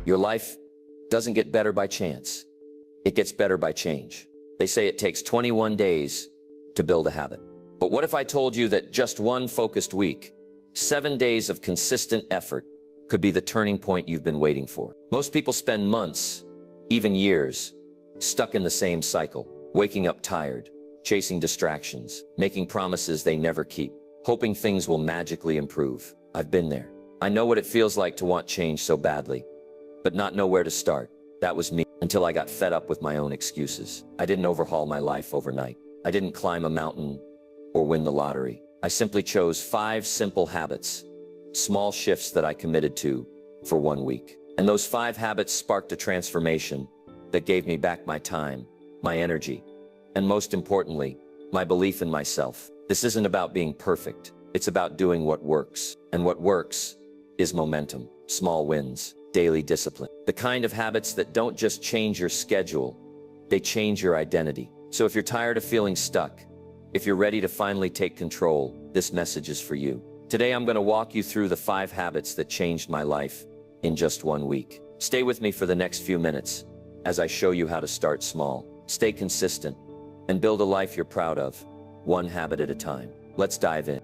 Your life doesn't get better by chance. It gets better by change. They say it takes 21 days to build a habit. But what if I told you that just one focused week, 7 days of consistent effort, could be the turning point you've been waiting for? Most people spend months, even years, stuck in the same cycle, waking up tired, chasing distractions, making promises they never keep, hoping things will magically improve. I've been there. I know what it feels like to want change so badly, but not know where to start. That was me until I got fed up with my own excuses. I didn't overhaul my life overnight. I didn't climb a mountain or win the lottery. I simply chose 5 simple habits, small shifts that I committed to for 1 week. And those 5 habits sparked a transformation that gave me back my time, my energy, and most importantly, my belief in myself. This isn't about being perfect. It's about doing what works. And what works is momentum, small wins, daily discipline. The kind of habits that don't just change your schedule, they change your identity. So if you're tired of feeling stuck, if you're ready to finally take control, this message is for you. Today I'm going to walk you through the 5 habits that changed my life in just 1 week. Stay with me for the next few minutes as I show you how to start small, stay consistent, and build a life you're proud of, one habit at a time. Let's dive in.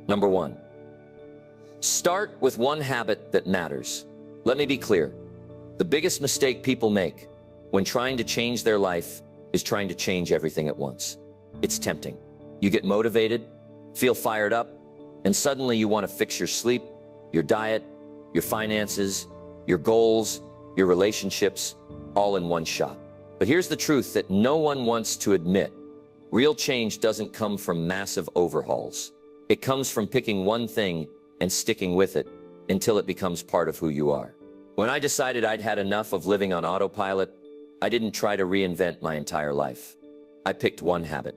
Number 1. Start with one habit that matters. Let me be clear. The biggest mistake people make when trying to change their life is trying to change everything at once. It's tempting. You get motivated, feel fired up, and suddenly you want to fix your sleep, your diet, your finances, your goals, your relationships, all in one shot. But here's the truth that no one wants to admit. Real change doesn't come from massive overhauls. It comes from picking one thing and sticking with it until it becomes part of who you are. When I decided I'd had enough of living on autopilot, I didn't try to reinvent my entire life. I picked one habit,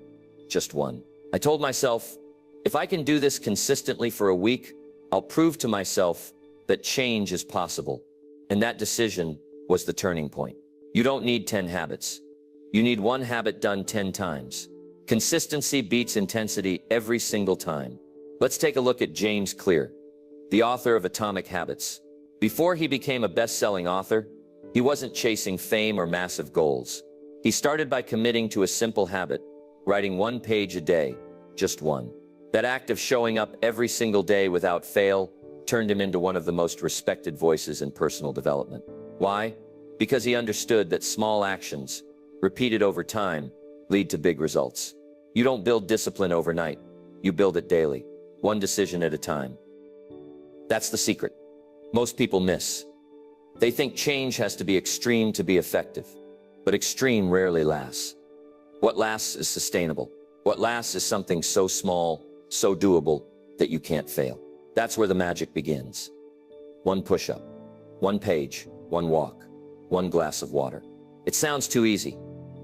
just one. I told myself, if I can do this consistently for a week, I'll prove to myself that change is possible. And that decision was the turning point. You don't need 10 habits. You need one habit done 10 times. Consistency beats intensity every single time. Let's take a look at James Clear, the author of Atomic Habits. Before he became a best-selling author, he wasn't chasing fame or massive goals. He started by committing to a simple habit, writing 1 page a day, just one. That act of showing up every single day without fail turned him into one of the most respected voices in personal development. Why? Because he understood that small actions, repeated over time, lead to big results. You don't build discipline overnight. You build it daily, one decision at a time. That's the secret most people miss. They think change has to be extreme to be effective, but extreme rarely lasts. What lasts is sustainable. What lasts is something so small, so doable, that you can't fail. That's where the magic begins. 1 push-up, 1 page, 1 walk, 1 glass of water. It sounds too easy,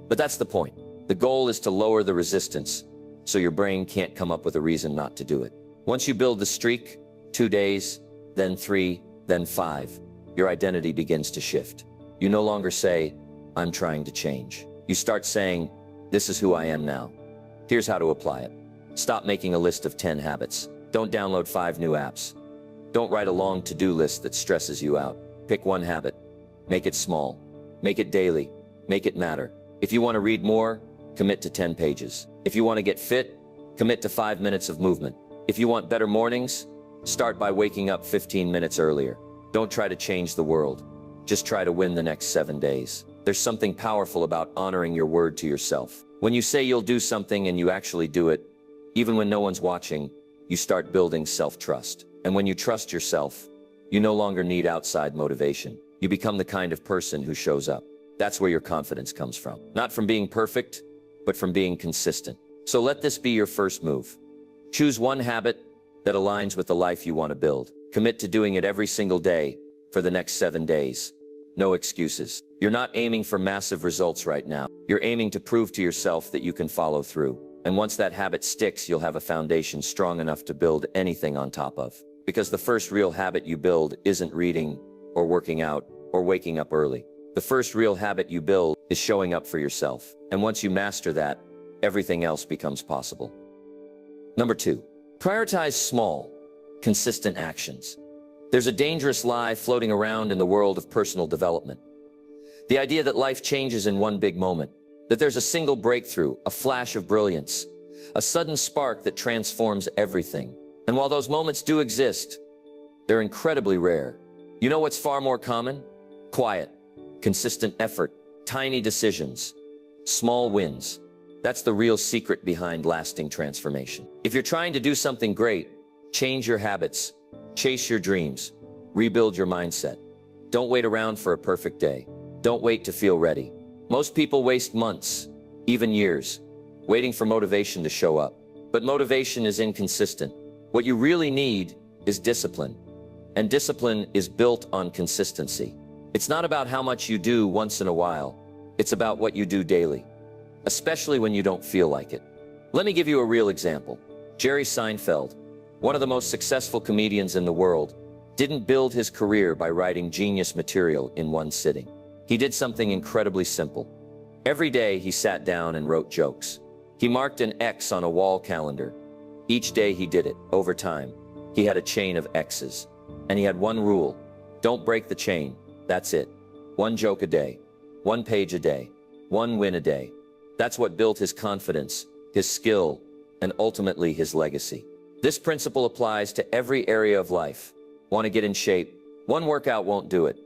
but that's the point. The goal is to lower the resistance so your brain can't come up with a reason not to do it. Once you build the streak, 2 days, then 3, then 5, your identity begins to shift. You no longer say, I'm trying to change. You start saying, this is who I am now. Here's how to apply it. Stop making a list of 10 habits. Don't download 5 new apps. Don't write a long to-do list that stresses you out. Pick one habit. Make it small. Make it daily. Make it matter. If you want to read more, commit to 10 pages. If you want to get fit, commit to 5 minutes of movement. If you want better mornings, start by waking up 15 minutes earlier. Don't try to change the world. Just try to win the next 7 days. There's something powerful about honoring your word to yourself. When you say you'll do something and you actually do it, even when no one's watching, you start building self-trust. And when you trust yourself, you no longer need outside motivation. You become the kind of person who shows up. That's where your confidence comes from. Not from being perfect, but from being consistent. So let this be your first move. Choose one habit that aligns with the life you want to build. Commit to doing it every single day for the next 7 days. No excuses. You're not aiming for massive results right now. You're aiming to prove to yourself that you can follow through. And once that habit sticks, you'll have a foundation strong enough to build anything on top of. Because the first real habit you build isn't reading or working out or waking up early. The first real habit you build is showing up for yourself. And once you master that, everything else becomes possible. Number 2, prioritize small, consistent actions. There's a dangerous lie floating around in the world of personal development. The idea that life changes in one big moment, that there's a single breakthrough, a flash of brilliance, a sudden spark that transforms everything. And while those moments do exist, they're incredibly rare. You know what's far more common? Quiet, consistent effort, tiny decisions, small wins. That's the real secret behind lasting transformation. If you're trying to do something great, change your habits, chase your dreams, rebuild your mindset. Don't wait around for a perfect day. Don't wait to feel ready. Most people waste months, even years, waiting for motivation to show up. But motivation is inconsistent. What you really need is discipline. And discipline is built on consistency. It's not about how much you do once in a while. It's about what you do daily, especially when you don't feel like it. Let me give you a real example. Jerry Seinfeld, one of the most successful comedians in the world, didn't build his career by writing genius material in one sitting. He did something incredibly simple. Every day he sat down and wrote jokes. He marked an X on a wall calendar. Each day he did it. Over time, he had a chain of X's. And he had one rule: don't break the chain. That's it. One joke a day, one page a day, one win a day. That's what built his confidence, his skill, and ultimately his legacy. This principle applies to every area of life. Want to get in shape? One workout won't do it.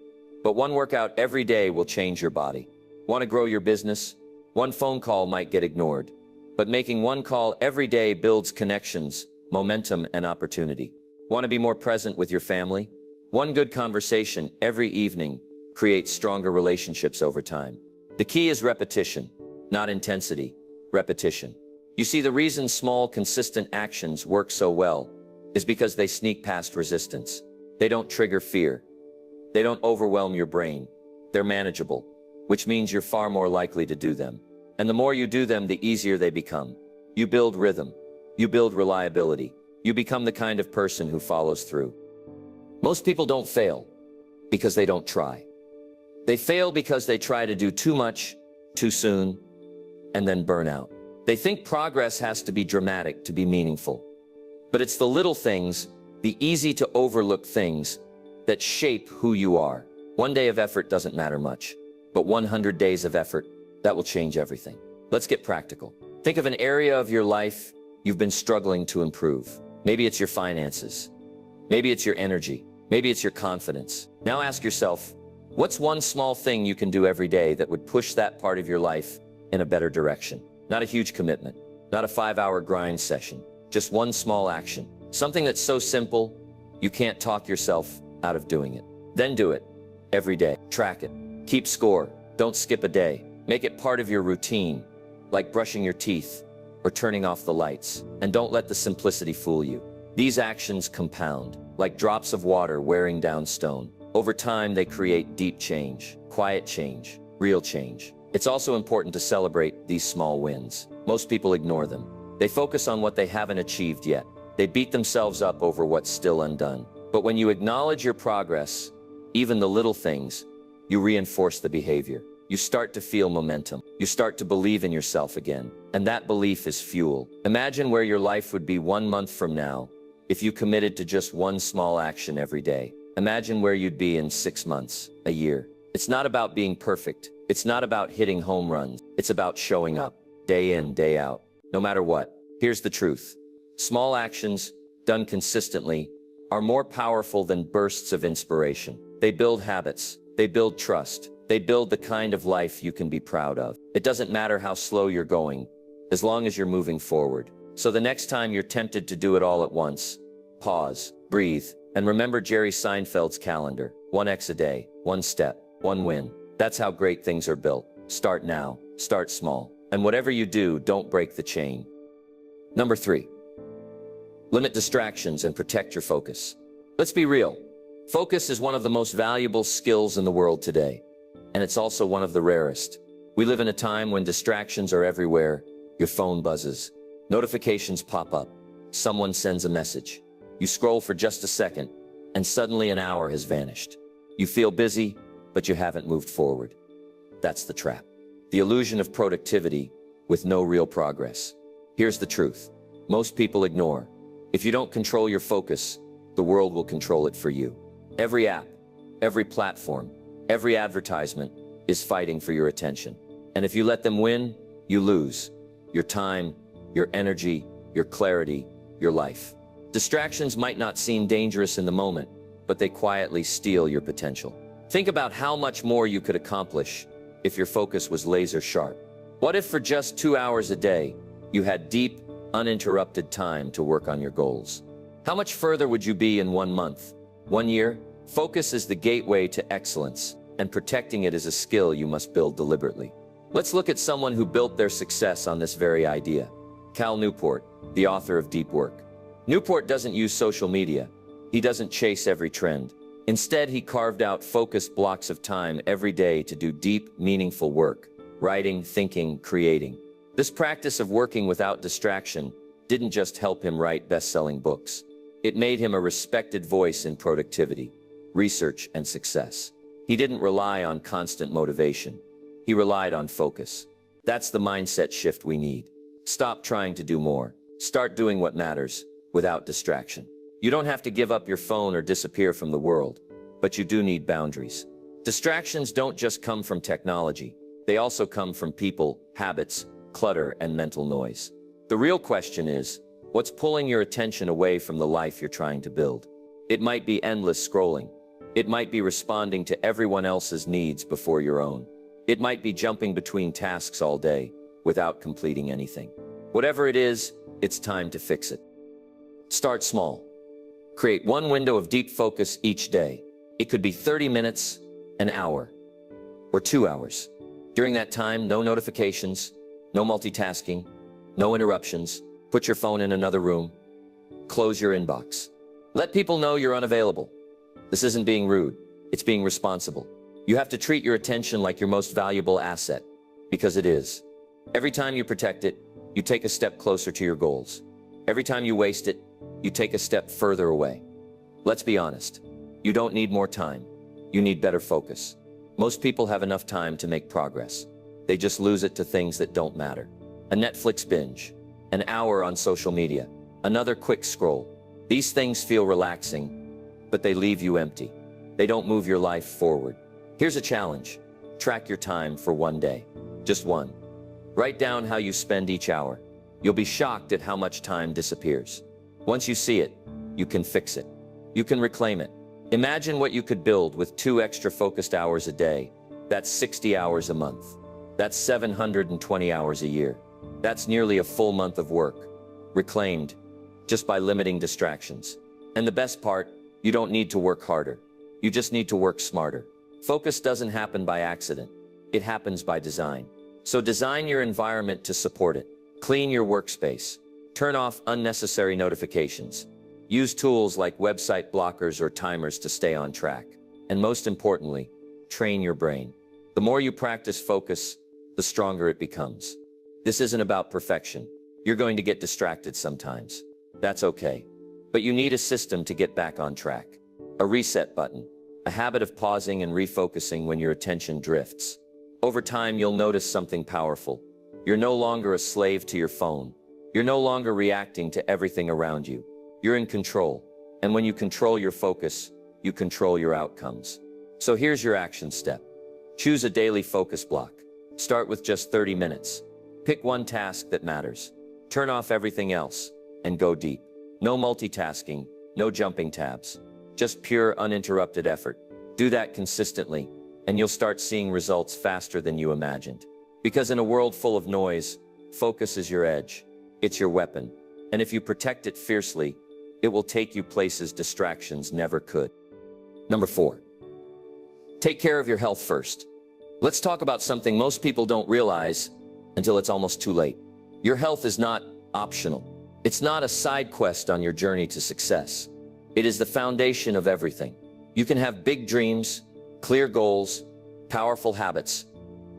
But one workout every day will change your body. Want to grow your business? One phone call might get ignored. But making one call every day builds connections, momentum, and opportunity. Want to be more present with your family? One good conversation every evening creates stronger relationships over time. The key is repetition, not intensity, repetition. You see, the reason small, consistent actions work so well is because they sneak past resistance. They don't trigger fear. They don't overwhelm your brain. They're manageable, which means you're far more likely to do them. And the more you do them, the easier they become. You build rhythm. You build reliability. You become the kind of person who follows through. Most people don't fail because they don't try. They fail because they try to do too much, too soon, and then burn out. They think progress has to be dramatic to be meaningful. But it's the little things, the easy to overlook things, that shape who you are. One day of effort doesn't matter much, but 100 days of effort, that will change everything. Let's get practical. Think of an area of your life you've been struggling to improve. Maybe it's your finances. Maybe it's your energy. Maybe it's your confidence. Now ask yourself, what's one small thing you can do every day that would push that part of your life in a better direction? Not a huge commitment, not a 5-hour grind session, just one small action. Something that's so simple, you can't talk yourself out of doing it. Then do it every day. Track it. Keep score. Don't skip a day. Make it part of your routine, like brushing your teeth or turning off the lights. And don't let the simplicity fool you. These actions compound, like drops of water wearing down stone. Over time, they create deep change, quiet change, real change. It's also important to celebrate these small wins. Most people ignore them. They focus on what they haven't achieved yet. They beat themselves up over what's still undone. But when you acknowledge your progress, even the little things, you reinforce the behavior. You start to feel momentum. You start to believe in yourself again. And that belief is fuel. Imagine where your life would be 1 month from now if you committed to just one small action every day. Imagine where you'd be in 6 months, a year. It's not about being perfect. It's not about hitting home runs. It's about showing up, day in, day out, no matter what. Here's the truth. Small actions, done consistently, are more powerful than bursts of inspiration. They build habits. They build trust. They build the kind of life you can be proud of. It doesn't matter how slow you're going, as long as you're moving forward. So the next time you're tempted to do it all at once, pause, breathe, and remember Jerry Seinfeld's calendar. 1 X a day, 1 step, 1 win. That's how great things are built. Start now, start small. And whatever you do, don't break the chain. Number 3, limit distractions and protect your focus. Let's be real. Focus is one of the most valuable skills in the world today. And it's also one of the rarest. We live in a time when distractions are everywhere. Your phone buzzes. Notifications pop up. Someone sends a message. You scroll for just a second, and suddenly an hour has vanished. You feel busy, but you haven't moved forward. That's the trap. The illusion of productivity with no real progress. Here's the truth. Most people ignore. If you don't control your focus, the world will control it for you. Every app, every platform, every advertisement is fighting for your attention. And if you let them win, you lose your time, your energy, your clarity, your life. Distractions might not seem dangerous in the moment, but they quietly steal your potential. Think about how much more you could accomplish if your focus was laser sharp. What if for just 2 hours a day, you had deep, uninterrupted time to work on your goals? How much further would you be in 1 month, 1 year? Focus is the gateway to excellence, and protecting it is a skill you must build deliberately. Let's look at someone who built their success on this very idea. Cal Newport, the author of Deep Work. Newport doesn't use social media. He doesn't chase every trend. Instead, he carved out focused blocks of time every day to do deep, meaningful work, writing, thinking, creating. This practice of working without distraction didn't just help him write best-selling books. It made him a respected voice in productivity, research, and success. He didn't rely on constant motivation. He relied on focus. That's the mindset shift we need. Stop trying to do more. Start doing what matters, without distraction. You don't have to give up your phone or disappear from the world, but you do need boundaries. Distractions don't just come from technology. They also come from people, habits, clutter, and mental noise. The real question is, what's pulling your attention away from the life you're trying to build? It might be endless scrolling. It might be responding to everyone else's needs before your own. It might be jumping between tasks all day without completing anything. Whatever it is, it's time to fix it. Start small. Create one window of deep focus each day. It could be 30 minutes, an hour, or 2 hours. During that time, no notifications, no multitasking, no interruptions. Put your phone in another room. Close your inbox. Let people know you're unavailable. This isn't being rude. It's being responsible. You have to treat your attention like your most valuable asset, because it is. Every time you protect it, you take a step closer to your goals. Every time you waste it, you take a step further away. Let's be honest. You don't need more time. You need better focus. Most people have enough time to make progress. They just lose it to things that don't matter. A Netflix binge, an hour on social media, another quick scroll. These things feel relaxing, but they leave you empty. They don't move your life forward. Here's a challenge. Track your time for 1 day. Just one. Write down how you spend each hour. You'll be shocked at how much time disappears. Once you see it, you can fix it. You can reclaim it. Imagine what you could build with 2 extra focused hours a day. That's 60 hours a month. That's 720 hours a year. That's nearly a full month of work, reclaimed, just by limiting distractions. And the best part, you don't need to work harder. You just need to work smarter. Focus doesn't happen by accident. It happens by design. So design your environment to support it. Clean your workspace. Turn off unnecessary notifications. Use tools like website blockers or timers to stay on track. And most importantly, train your brain. The more you practice focus, the stronger it becomes. This isn't about perfection. You're going to get distracted sometimes. That's okay. But you need a system to get back on track. A reset button. A habit of pausing and refocusing when your attention drifts. Over time, you'll notice something powerful. You're no longer a slave to your phone. You're no longer reacting to everything around you. You're in control. And when you control your focus, you control your outcomes. So here's your action step. Choose a daily focus block. Start with just 30 minutes. Pick one task that matters. Turn off everything else and go deep. No multitasking, no jumping tabs. Just pure, uninterrupted effort. Do that consistently, and you'll start seeing results faster than you imagined. Because in a world full of noise, focus is your edge. It's your weapon. And if you protect it fiercely, it will take you places distractions never could. Number 4. Take care of your health first. Let's talk about something most people don't realize until it's almost too late. Your health is not optional. It's not a side quest on your journey to success. It is the foundation of everything. You can have big dreams, clear goals, powerful habits,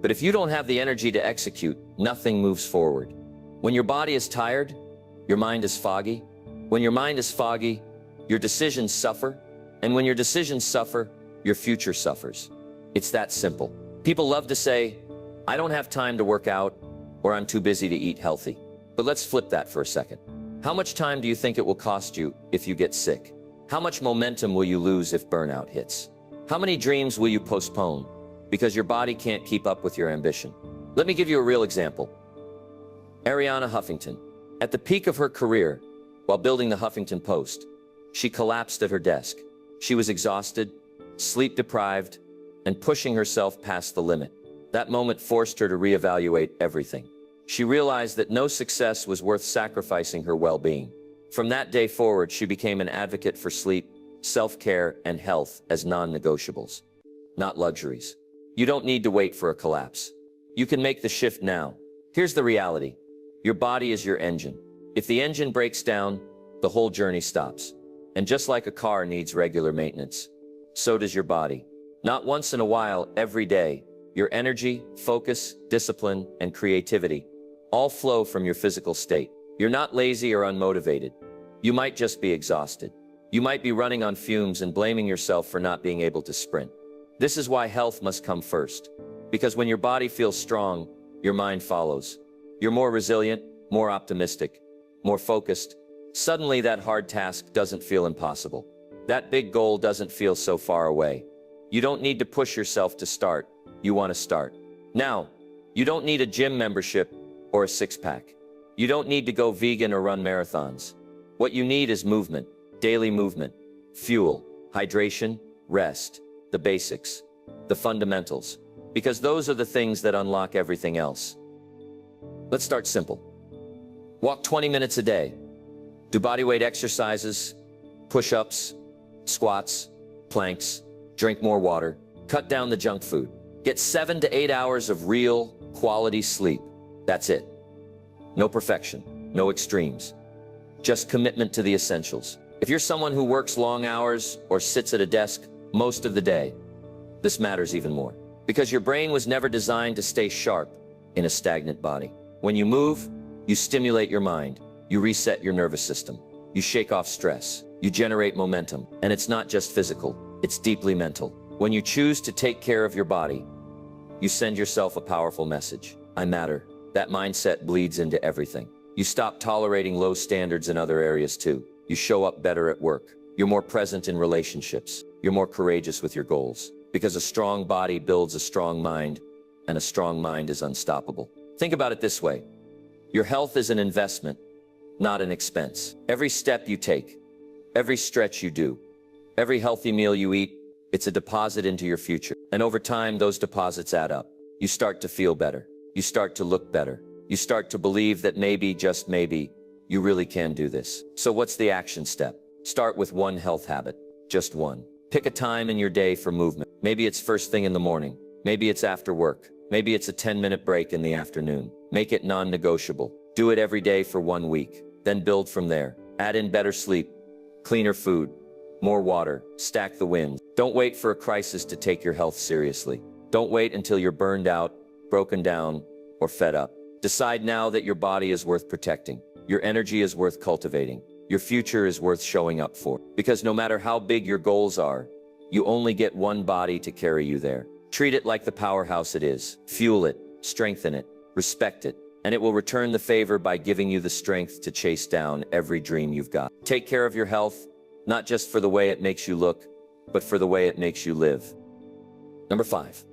but if you don't have the energy to execute, nothing moves forward. When your body is tired, your mind is foggy. When your mind is foggy, your decisions suffer. And when your decisions suffer, your future suffers. It's that simple. People love to say, I don't have time to work out, or I'm too busy to eat healthy. But let's flip that for a second. How much time do you think it will cost you if you get sick? How much momentum will you lose if burnout hits? How many dreams will you postpone because your body can't keep up with your ambition? Let me give you a real example. Arianna Huffington. At the peak of her career, while building the Huffington Post, she collapsed at her desk. She was exhausted, sleep-deprived, and pushing herself past the limit. That moment forced her to reevaluate everything. She realized that no success was worth sacrificing her well-being. From that day forward, she became an advocate for sleep, self-care, and health as non-negotiables, not luxuries. You don't need to wait for a collapse. You can make the shift now. Here's the reality. Your body is your engine. If the engine breaks down, the whole journey stops. And just like a car needs regular maintenance, so does your body. Not once in a while, every day. Your energy, focus, discipline, and creativity all flow from your physical state. You're not lazy or unmotivated. You might just be exhausted. You might be running on fumes and blaming yourself for not being able to sprint. This is why health must come first. Because when your body feels strong, your mind follows. You're more resilient, more optimistic, more focused. Suddenly that hard task doesn't feel impossible. That big goal doesn't feel so far away. You don't need to push yourself to start. You want to start. Now, you don't need a gym membership or a six-pack. You don't need to go vegan or run marathons. What you need is movement, daily movement, fuel, hydration, rest, the basics, the fundamentals, because those are the things that unlock everything else. Let's start simple. Walk 20 minutes a day. Do bodyweight exercises, push-ups, squats, planks, drink more water, cut down the junk food. Get 7 to 8 hours of real, quality sleep. That's it. No perfection, no extremes. Just commitment to the essentials. If you're someone who works long hours or sits at a desk most of the day, this matters even more. Because your brain was never designed to stay sharp in a stagnant body. When you move, you stimulate your mind. You reset your nervous system. You shake off stress. You generate momentum. And it's not just physical, it's deeply mental. When you choose to take care of your body, you send yourself a powerful message. I matter. That mindset bleeds into everything. You stop tolerating low standards in other areas too. You show up better at work. You're more present in relationships. You're more courageous with your goals. Because a strong body builds a strong mind, and a strong mind is unstoppable. Think about it this way. Your health is an investment, not an expense. Every step you take, every stretch you do, every healthy meal you eat, it's a deposit into your future. And over time, those deposits add up. You start to feel better. You start to look better. You start to believe that maybe, just maybe, you really can do this. So what's the action step? Start with one health habit, just one. Pick a time in your day for movement. Maybe it's first thing in the morning. Maybe it's after work. Maybe it's a 10-minute break in the afternoon. Make it non-negotiable. Do it every day for 1 week. Then build from there. Add in better sleep, cleaner food, more water, stack the wins. Don't wait for a crisis to take your health seriously. Don't wait until you're burned out, broken down, or fed up. Decide now that your body is worth protecting. Your energy is worth cultivating. Your future is worth showing up for. Because no matter how big your goals are, you only get one body to carry you there. Treat it like the powerhouse it is. Fuel it, strengthen it, respect it, and it will return the favor by giving you the strength to chase down every dream you've got. Take care of your health, not just for the way it makes you look, but for the way it makes you live. Number 5,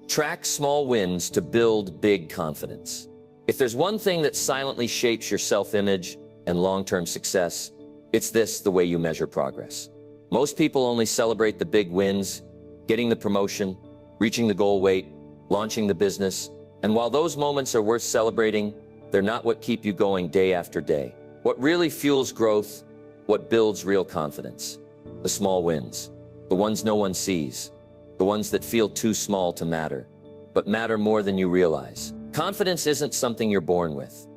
track small wins to build big confidence. If there's one thing that silently shapes your self-image and long-term success, it's the way you measure progress. Most people only celebrate the big wins, getting the promotion, reaching the goal weight, launching the business. And while those moments are worth celebrating, they're not what keep you going day after day. What really fuels growth, what builds real confidence? The small wins, the ones no one sees, the ones that feel too small to matter, but matter more than you realize. Confidence isn't something you're born with.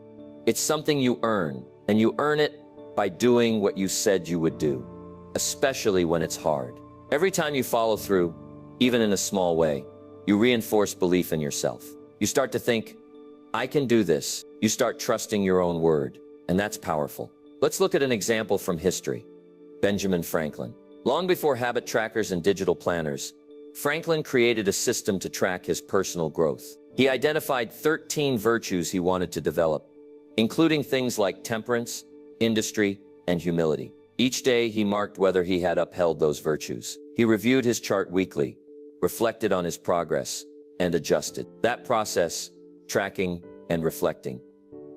It's something you earn, and you earn it by doing what you said you would do, especially when it's hard. Every time you follow through, even in a small way, you reinforce belief in yourself. You start to think, I can do this. You start trusting your own word, and that's powerful. Let's look at an example from history. Benjamin Franklin. Long before habit trackers and digital planners, Franklin created a system to track his personal growth. He identified 13 virtues he wanted to develop, including things like temperance, industry, and humility. Each day he marked whether he had upheld those virtues. He reviewed his chart weekly, reflected on his progress, and adjusted. That process, tracking and reflecting,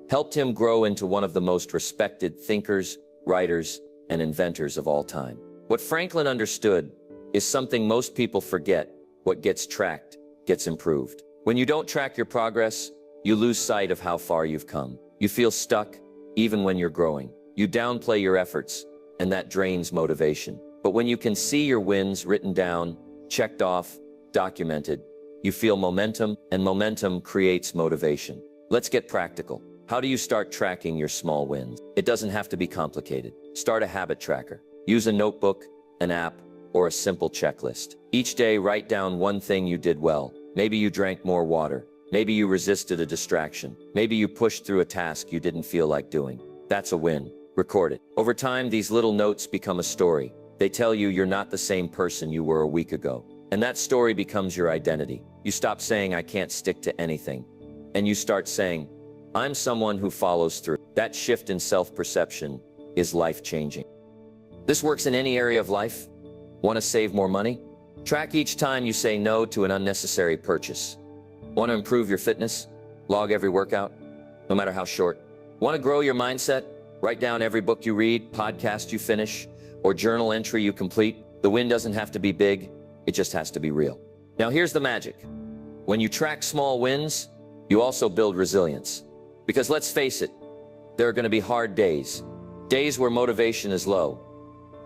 helped him grow into one of the most respected thinkers, writers, and inventors of all time. What Franklin understood is something most people forget: what gets tracked gets improved. When you don't track your progress, you lose sight of how far you've come. You feel stuck, even when you're growing. You downplay your efforts, and that drains motivation. But when you can see your wins written down, checked off, documented, you feel momentum, and momentum creates motivation. Let's get practical. How do you start tracking your small wins? It doesn't have to be complicated. Start a habit tracker. Use a notebook, an app, or a simple checklist. Each day, write down one thing you did well. Maybe you drank more water. Maybe you resisted a distraction. Maybe you pushed through a task you didn't feel like doing. That's a win. Record it. Over time, these little notes become a story. They tell you you're not the same person you were a week ago. And that story becomes your identity. You stop saying, "I can't stick to anything," and you start saying, "I'm someone who follows through." That shift in self-perception is life-changing. This works in any area of life. Want to save more money? Track each time you say no to an unnecessary purchase. Want to improve your fitness? Log every workout, no matter how short. Want to grow your mindset? Write down every book you read, podcast you finish, or journal entry you complete. The win doesn't have to be big, it just has to be real. Now here's the magic. When you track small wins, you also build resilience. Because let's face it, there are going to be hard days. Days where motivation is low.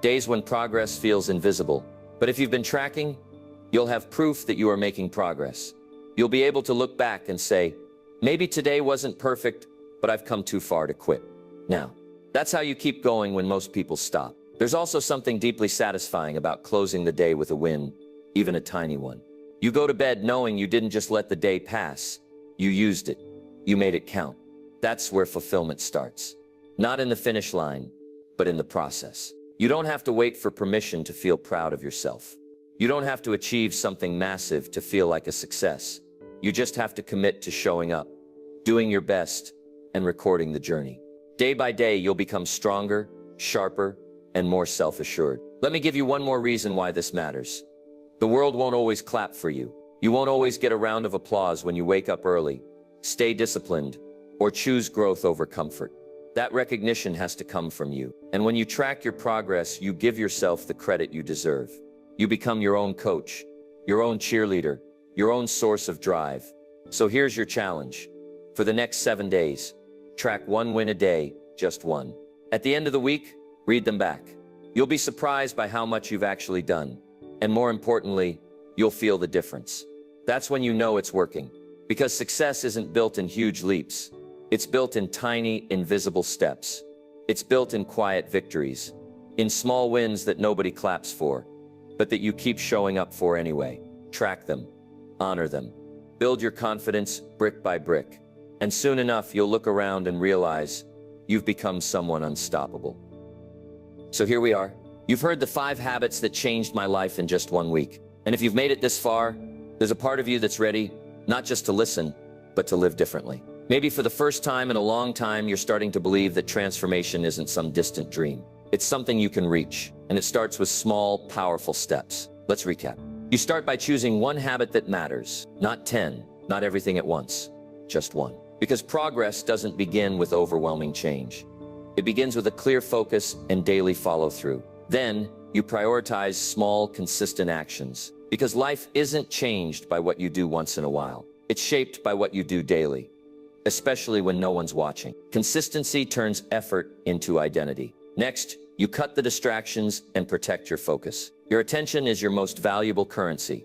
Days when progress feels invisible. But if you've been tracking, you'll have proof that you are making progress. You'll be able to look back and say, maybe today wasn't perfect, but I've come too far to quit. Now, that's how you keep going when most people stop. There's also something deeply satisfying about closing the day with a win, even a tiny one. You go to bed knowing you didn't just let the day pass. You used it. You made it count. That's where fulfillment starts. Not in the finish line, but in the process. You don't have to wait for permission to feel proud of yourself. You don't have to achieve something massive to feel like a success. You just have to commit to showing up, doing your best, and recording the journey. Day by day, you'll become stronger, sharper, and more self-assured. Let me give you one more reason why this matters. The world won't always clap for you. You won't always get a round of applause when you wake up early, stay disciplined, or choose growth over comfort. That recognition has to come from you. And when you track your progress, you give yourself the credit you deserve. You become your own coach, your own cheerleader, your own source of drive. So here's your challenge. For the next 7 days, track one win a day, just one. At the end of the week, read them back. You'll be surprised by how much you've actually done. And more importantly, you'll feel the difference. That's when you know it's working. Because success isn't built in huge leaps. It's built in tiny, invisible steps. It's built in quiet victories, in small wins that nobody claps for, but that you keep showing up for anyway. Track them, honor them, build your confidence brick by brick. And soon enough, you'll look around and realize you've become someone unstoppable. So here we are. You've heard the 5 habits that changed my life in just 1 week. And if you've made it this far, there's a part of you that's ready, not just to listen, but to live differently. Maybe for the first time in a long time, you're starting to believe that transformation isn't some distant dream. It's something you can reach, and it starts with small, powerful steps. Let's recap. You start by choosing one habit that matters, not 10, not everything at once, just one. Because progress doesn't begin with overwhelming change. It begins with a clear focus and daily follow-through. Then, you prioritize small, consistent actions. Because life isn't changed by what you do once in a while. It's shaped by what you do daily. Especially when no one's watching. Consistency turns effort into identity. Next, you cut the distractions and protect your focus. Your attention is your most valuable currency.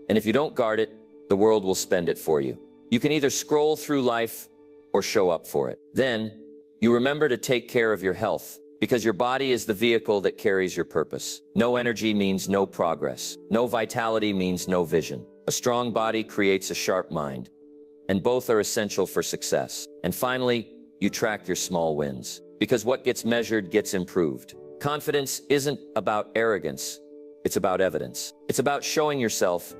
And if you don't guard it, the world will spend it for you. You can either scroll through life or show up for it. Then, you remember to take care of your health, because your body is the vehicle that carries your purpose. No energy means no progress. No vitality means no vision. A strong body creates a sharp mind. And both are essential for success. And finally, you track your small wins. Because what gets measured gets improved. Confidence isn't about arrogance, it's about evidence. It's about showing yourself,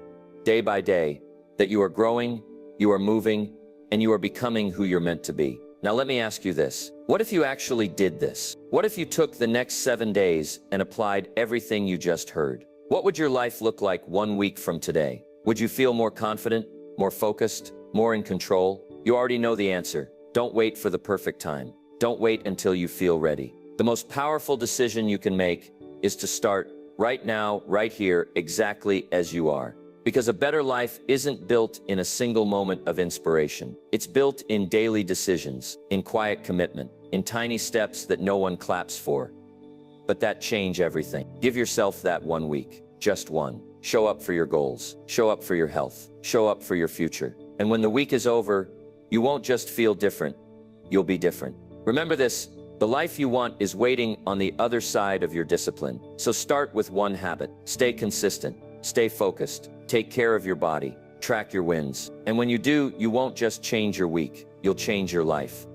day by day, that you are growing, you are moving, and you are becoming who you're meant to be. Now let me ask you this. What if you actually did this? What if you took the next 7 days and applied everything you just heard? What would your life look like 1 week from today? Would you feel more confident, more focused, more in control? You already know the answer. Don't wait for the perfect time. Don't wait until you feel ready. The most powerful decision you can make is to start right now, right here, exactly as you are. Because a better life isn't built in a single moment of inspiration. It's built in daily decisions, in quiet commitment, in tiny steps that no one claps for, but that change everything. Give yourself that 1 week, just one. Show up for your goals, show up for your health, show up for your future. And when the week is over, you won't just feel different, you'll be different. Remember this, the life you want is waiting on the other side of your discipline. So start with one habit. Stay consistent, stay focused, take care of your body, track your wins. And when you do, you won't just change your week, you'll change your life.